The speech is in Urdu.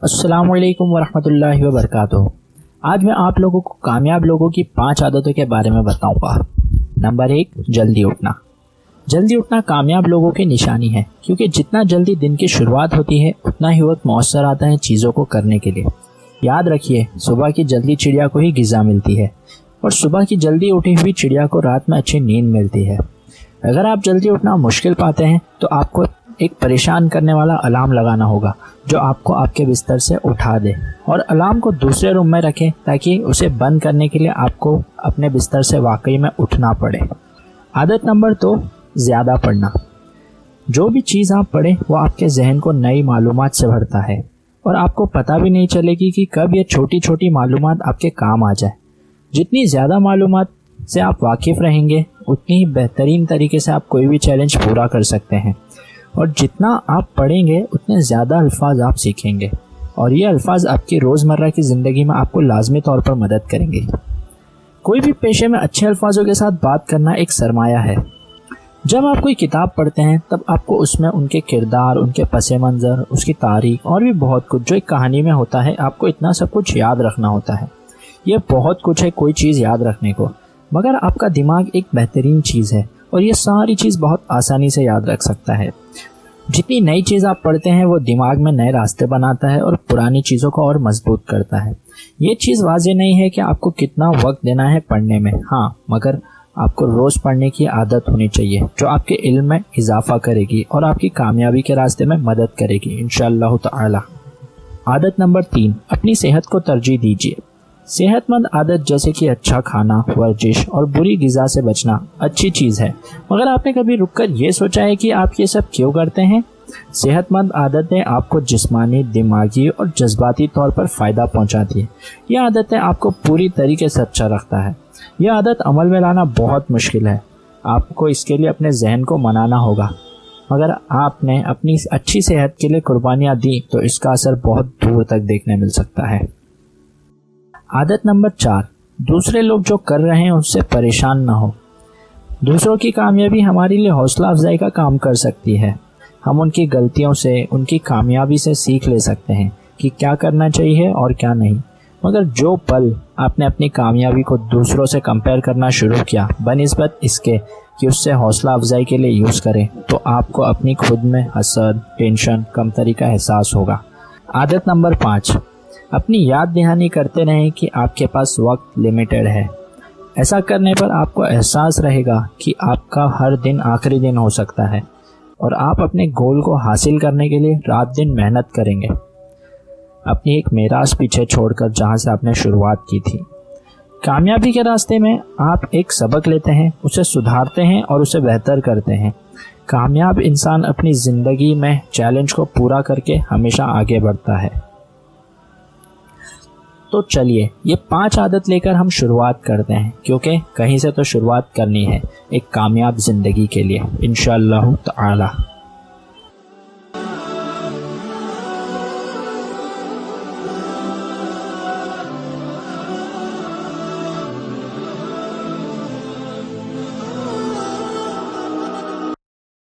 السلام علیکم ورحمۃ اللہ وبرکاتہ۔ آج میں آپ لوگوں کو کامیاب لوگوں کی 5 عادتوں کے بارے میں بتاؤں گا۔ نمبر 1، جلدی اٹھنا۔ جلدی اٹھنا کامیاب لوگوں کی نشانی ہے، کیونکہ جتنا جلدی دن کی شروعات ہوتی ہے اتنا ہی وقت میسر آتا ہے چیزوں کو کرنے کے لیے۔ یاد رکھیے، صبح کی جلدی چڑیا کو ہی غذا ملتی ہے، اور صبح کی جلدی اٹھی ہوئی چڑیا کو رات میں اچھی نیند ملتی ہے۔ اگر آپ جلدی اٹھنا مشکل پاتے ہیں تو آپ کو ایک پریشان کرنے والا الارم لگانا ہوگا جو آپ کو آپ کے بستر سے اٹھا دے، اور الارم کو دوسرے روم میں رکھیں تاکہ اسے بند کرنے کے لیے آپ کو اپنے بستر سے واقعی میں اٹھنا پڑے۔ عادت نمبر 2، زیادہ پڑھنا۔ جو بھی چیز آپ پڑھیں وہ آپ کے ذہن کو نئی معلومات سے بھرتا ہے، اور آپ کو پتہ بھی نہیں چلے گی کہ کب یہ چھوٹی چھوٹی معلومات آپ کے کام آ جائے۔ جتنی زیادہ معلومات سے آپ واقف رہیں گے اتنی ہی بہترین طریقے سے آپ کوئی بھی چیلنج پورا کر سکتے ہیں، اور جتنا آپ پڑھیں گے اتنے زیادہ الفاظ آپ سیکھیں گے، اور یہ الفاظ آپ کی روزمرہ کی زندگی میں آپ کو لازمی طور پر مدد کریں گے۔ کوئی بھی پیشے میں اچھے الفاظوں کے ساتھ بات کرنا ایک سرمایہ ہے۔ جب آپ کوئی کتاب پڑھتے ہیں تب آپ کو اس میں ان کے کردار، ان کے پس منظر، اس کی تاریخ اور بھی بہت کچھ جو ایک کہانی میں ہوتا ہے، آپ کو اتنا سب کچھ یاد رکھنا ہوتا ہے۔ یہ بہت کچھ ہے کوئی چیز یاد رکھنے کو، مگر آپ کا دماغ ایک بہترین چیز ہے اور یہ ساری چیز بہت آسانی سے یاد رکھ سکتا ہے۔ جتنی نئی چیز آپ پڑھتے ہیں وہ دماغ میں نئے راستے بناتا ہے اور پرانی چیزوں کو اور مضبوط کرتا ہے۔ یہ چیز واضح نہیں ہے کہ آپ کو کتنا وقت دینا ہے پڑھنے میں، ہاں، مگر آپ کو روز پڑھنے کی عادت ہونی چاہیے جو آپ کے علم میں اضافہ کرے گی اور آپ کی کامیابی کے راستے میں مدد کرے گی انشاءاللہ تعالی۔ عادت نمبر 3، اپنی صحت کو ترجیح دیجیے۔ صحت مند عادت جیسے کہ اچھا کھانا، ورزش اور بری غذا سے بچنا اچھی چیز ہے، مگر آپ نے کبھی رک کر یہ سوچا ہے کہ آپ یہ سب کیوں کرتے ہیں؟ صحت مند عادتیں آپ کو جسمانی، دماغی اور جذباتی طور پر فائدہ پہنچاتی ہیں۔ یہ عادتیں آپ کو پوری طریقے سے اچھا رکھتا ہے۔ یہ عادت عمل میں لانا بہت مشکل ہے، آپ کو اس کے لیے اپنے ذہن کو منانا ہوگا، مگر آپ نے اپنی اچھی صحت کے لیے قربانیاں دی تو اس کا اثر بہت دور تک دیکھنے مل سکتا ہے۔ عادت نمبر 4، دوسرے لوگ جو کر رہے ہیں اس سے پریشان نہ ہو۔ دوسروں کی کامیابی ہمارے لیے حوصلہ افزائی کا کام کر سکتی ہے۔ ہم ان کی غلطیوں سے، ان کی کامیابی سے سیکھ لے سکتے ہیں کہ کیا کرنا چاہیے اور کیا نہیں، مگر جو پل آپ نے اپنی کامیابی کو دوسروں سے کمپیئر کرنا شروع کیا بنسبت اس کے کہ اس سے حوصلہ افزائی کے لیے یوز کریں، تو آپ کو اپنی خود میں حسد، ٹینشن، کمتری کا احساس ہوگا۔ عادت نمبر 5، اپنی یاد دہانی کرتے رہیں کہ آپ کے پاس وقت لمیٹڈ ہے۔ ایسا کرنے پر آپ کو احساس رہے گا کہ آپ کا ہر دن آخری دن ہو سکتا ہے، اور آپ اپنے گول کو حاصل کرنے کے لیے رات دن محنت کریں گے، اپنی ایک میراث پیچھے چھوڑ کر جہاں سے آپ نے شروعات کی تھی۔ کامیابی کے راستے میں آپ ایک سبق لیتے ہیں، اسے سدھارتے ہیں اور اسے بہتر کرتے ہیں۔ کامیاب انسان اپنی زندگی میں چیلنج کو پورا کر کے ہمیشہ آگے بڑھتا ہے۔ تو چلیے یہ 5 عادت لے کر ہم شروعات کرتے ہیں، کیونکہ کہیں سے تو شروعات کرنی ہے ایک کامیاب زندگی کے لیے انشاءاللہ تعالی۔